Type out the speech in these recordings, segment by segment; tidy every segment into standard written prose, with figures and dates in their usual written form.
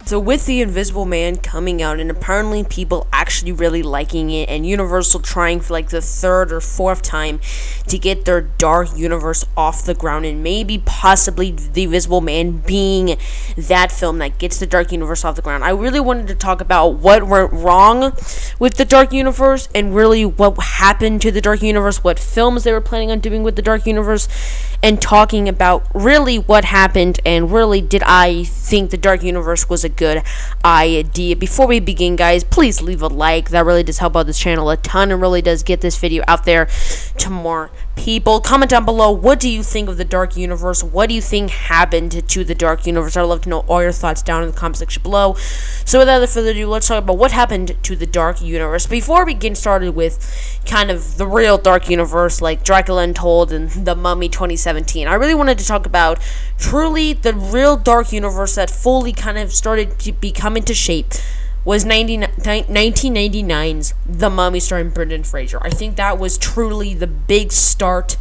So with The Invisible Man coming out, and apparently people actually really liking it, and Universal trying for like the third or fourth time to get their Dark Universe off the ground, and maybe possibly The Invisible Man being that film that gets the Dark Universe off the ground, I really wanted to talk about what went wrong with the Dark Universe, and really what happened to the Dark Universe, what films they were planning on doing with the Dark Universe, and talking about really what happened, and really did I think the Dark Universe was a good idea. Before we begin, guys, please leave a like. That really does help out this channel a ton, and really does get this video out there to more people. Comment down below, what do you think of the Dark Universe? What do you think happened to the Dark Universe? I'd love to know all your thoughts down in the comment section below. So without further ado, let's talk about what happened to the Dark Universe. Before we get started with kind of the real Dark Universe, like Dracula Untold and The Mummy 2017, I really wanted to talk about truly the real Dark Universe that fully kind of started to become into shape was 1999's The Mummy starring Brendan Fraser. I think that was truly the big start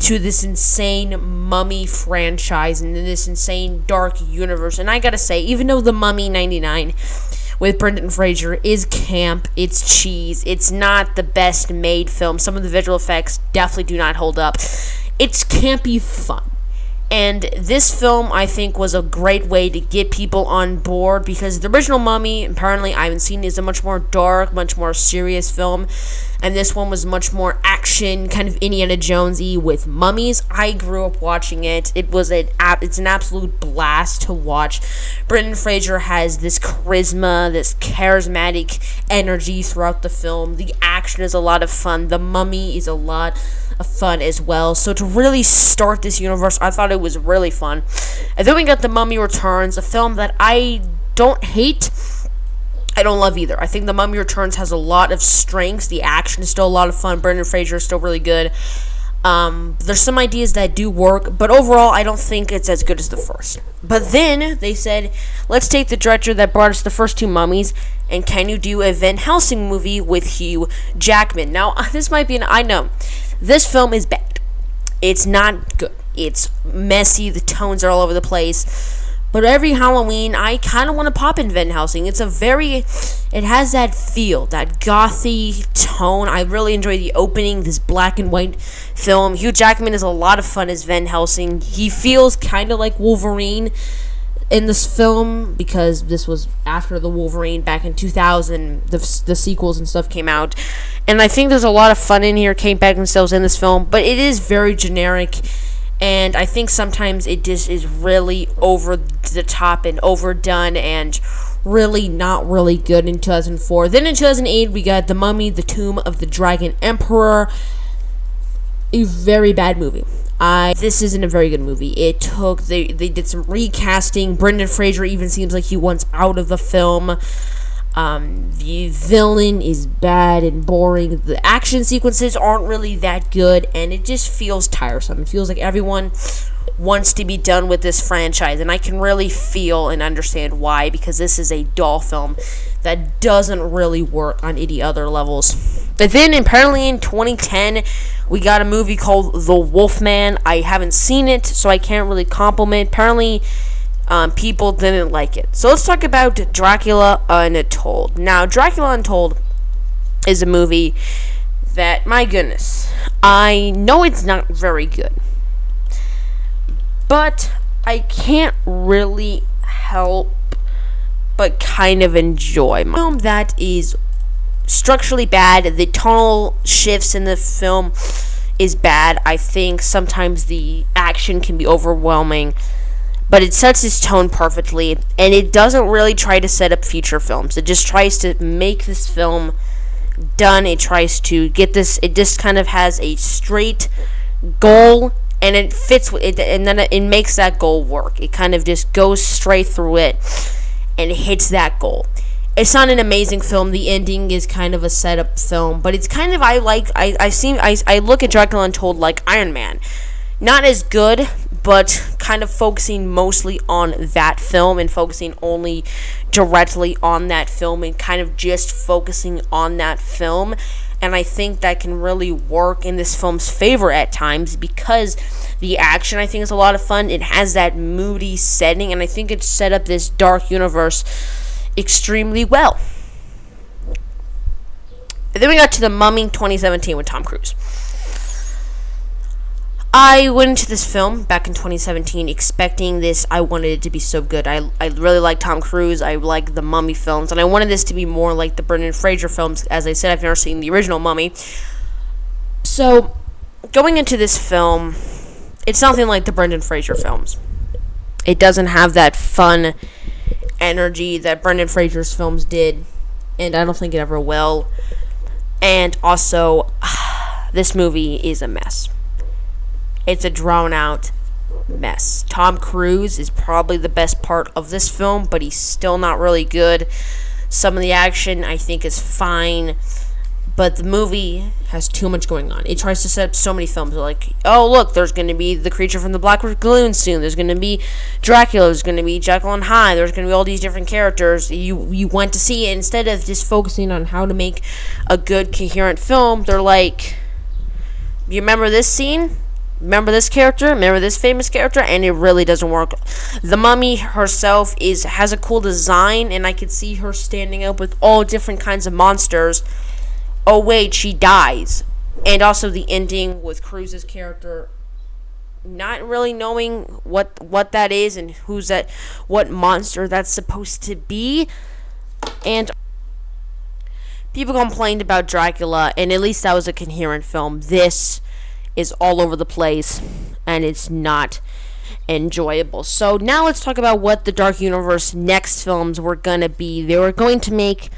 to this insane Mummy franchise and this insane Dark Universe. And I gotta say, even though The Mummy 99 with Brendan Fraser is camp, it's cheese, it's not the best made film, some of the visual effects definitely do not hold up, it's campy fun. And this film, I think, was a great way to get people on board, because the original Mummy, apparently I haven't seen, is a much more dark, much more serious film, and this one was much more action, kind of Indiana Jones-y with mummies. I grew up watching it. It's an absolute blast to watch. Brendan Fraser has this charisma, this charismatic energy throughout the film. The action is a lot of fun. The Mummy is a lot of fun as well. So to really start this universe, I thought it was really fun. And then we got The Mummy Returns, a film that I don't hate, I don't love either. I think The Mummy Returns has a lot of strengths. The action is still a lot of fun. Brendan Fraser is still really good. There's some ideas that do work, but overall, I don't think it's as good as the first. But then they said, let's take the director that brought us the first two Mummies, and can you do a Van Helsing movie with Hugh Jackman? Now, this might be I know, this film is bad. It's not good. It's messy. The tones are all over the place. But every Halloween, I kind of want to pop in Van Helsing. It has that feel, that gothy tone. I really enjoy the opening, this black and white film. Hugh Jackman is a lot of fun as Van Helsing. He feels kind of like Wolverine in this film, because this was after the Wolverine back in 2000. The sequels and stuff came out. And I think there's a lot of fun in here. Kate Beckinsale's in this film, but it is very generic. And I think sometimes it just is really over the top and overdone and really not really good in 2004. Then in 2008, we got The Mummy, The Tomb of the Dragon Emperor. A very bad movie. This isn't a very good movie. They did some recasting. Brendan Fraser even seems like he wants out of the film. The villain is bad and boring. The action sequences aren't really that good, and it just feels tiresome. It feels like everyone wants to be done with this franchise, and I can really feel and understand why, because this is a dull film that doesn't really work on any other levels. But then, apparently in 2010, we got a movie called The Wolfman. I haven't seen it, so I can't really compliment. Apparently, people didn't like it. So let's talk about Dracula Untold. Now, Dracula Untold is a movie that, my goodness, I know it's not very good, but I can't really help but kind of enjoy a film that is structurally bad. The tonal shifts in the film is bad. I think sometimes the action can be overwhelming, but it sets its tone perfectly, and it doesn't really try to set up future films. It just tries to make this film done. It tries to get this. It just kind of has a straight goal, and it fits with it, and then it makes that goal work. It kind of just goes straight through it and hits that goal. It's not an amazing film. The ending is kind of a setup film, but it's kind of I look at Dracula Untold like Iron Man. Not as good, but kind of focusing mostly on that film and focusing only directly on that film and kind of just focusing on that film. And I think that can really work in this film's favor at times, because The action, I think, is a lot of fun. It has that moody setting, and I think it set up this dark universe extremely well. And then we got to The Mummy 2017 with Tom Cruise. I went into this film back in 2017 expecting this. I wanted it to be so good. I really like Tom Cruise. I like the Mummy films. And I wanted this to be more like the Brendan Fraser films. As I said, I've never seen the original Mummy. So, going into this film, it's nothing like the Brendan Fraser films. It doesn't have that fun energy that Brendan Fraser's films did. And I don't think it ever will. And also, this movie is a mess. It's a drawn-out mess. Tom Cruise is probably the best part of this film, but he's still not really good. Some of the action, I think, is fine, but the movie has too much going on. It tries to set up so many films. Like, oh, look, there's going to be the creature from the Black Lagoon soon. There's going to be Dracula. There's going to be Jekyll and Hyde. There's going to be all these different characters you want to see. Instead of just focusing on how to make a good, coherent film, they're like, you remember this scene? Remember this character? Remember this famous character? And it really doesn't work. The Mummy herself has a cool design, and I could see her standing up with all different kinds of monsters. Oh wait, she dies. And also the ending with Cruise's character not really knowing what that is and what monster that's supposed to be. And people complained about Dracula, and at least that was a coherent film. This is all over the place, and it's not enjoyable. So now let's talk about what the Dark Universe next films were gonna be. They were going to make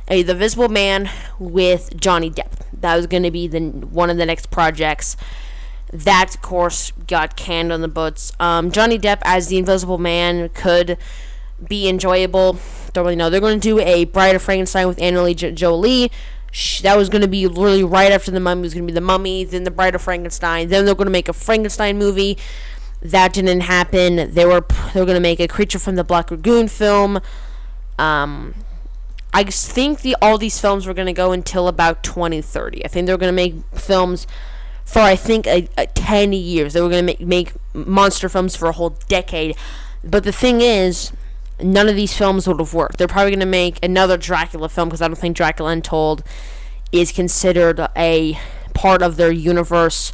The Invisible Man with Johnny Depp. That was gonna be one of the next projects. That, of course, got canned on the books. Johnny Depp as the Invisible Man could be enjoyable. Don't really know. They're going to do a Bride of Frankenstein with Angelina Jolie. That was going to be literally right after The Mummy. It was going to be The Mummy, then The Bride of Frankenstein. Then they're going to make a Frankenstein movie. That didn't happen. They were going to make a Creature from the Black Lagoon film. I think all these films were going to go until about 2030. I think they were going to make films for, I think, 10 years. They were going to make monster films for a whole decade. But the thing is, none of these films would have worked. They're probably going to make another Dracula film, because I don't think Dracula Untold is considered a part of their universe.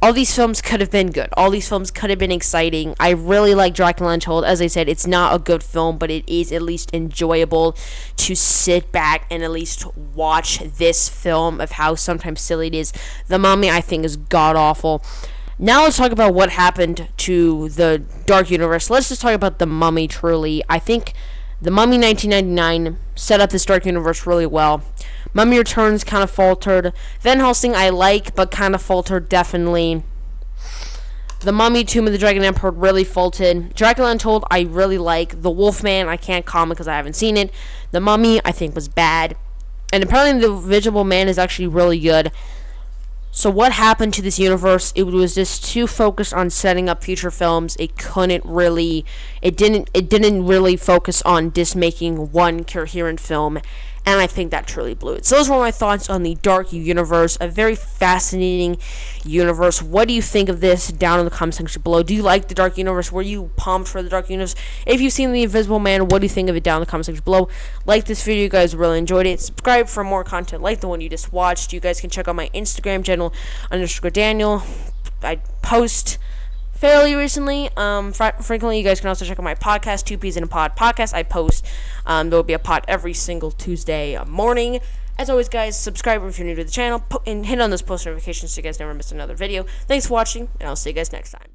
All these films could have been good. All these films could have been exciting. I really like Dracula Untold. As I said, it's not a good film, but it is at least enjoyable to sit back and at least watch this film of how sometimes silly it is. The Mummy, I think, is god-awful. Now let's talk about what happened to the Dark Universe. Let's just talk about The Mummy, truly. I think The Mummy 1999 set up this Dark Universe really well. Mummy Returns kind of faltered. Van Helsing I like, but kind of faltered, definitely. The Mummy, Tomb of the Dragon Emperor really faltered. Dracula Untold I really like. The Wolfman I can't comment because I haven't seen it. The Mummy I think was bad. And apparently The Invisible Man is actually really good. So what happened to this universe? It was just too focused on setting up future films. It didn't really focus on just making one coherent film, and I think that truly blew it. So those were my thoughts on the Dark Universe, a very fascinating universe. What do you think of this? Down in the comment section below. Do you like the Dark Universe? Were you pumped for the Dark Universe? If you've seen The Invisible Man, what do you think of it? Down in the comment section below. Like this video, you guys really enjoyed it. Subscribe for more content like the one you just watched. You guys can check out my Instagram channel, _Daniel. I post fairly recently, frequently. You guys can also check out my podcast, 2 Peas in a Pod podcast. I post, there will be a pod every single Tuesday morning. As always, guys, subscribe if you're new to the channel, and hit on those post notifications so you guys never miss another video. Thanks for watching, and I'll see you guys next time.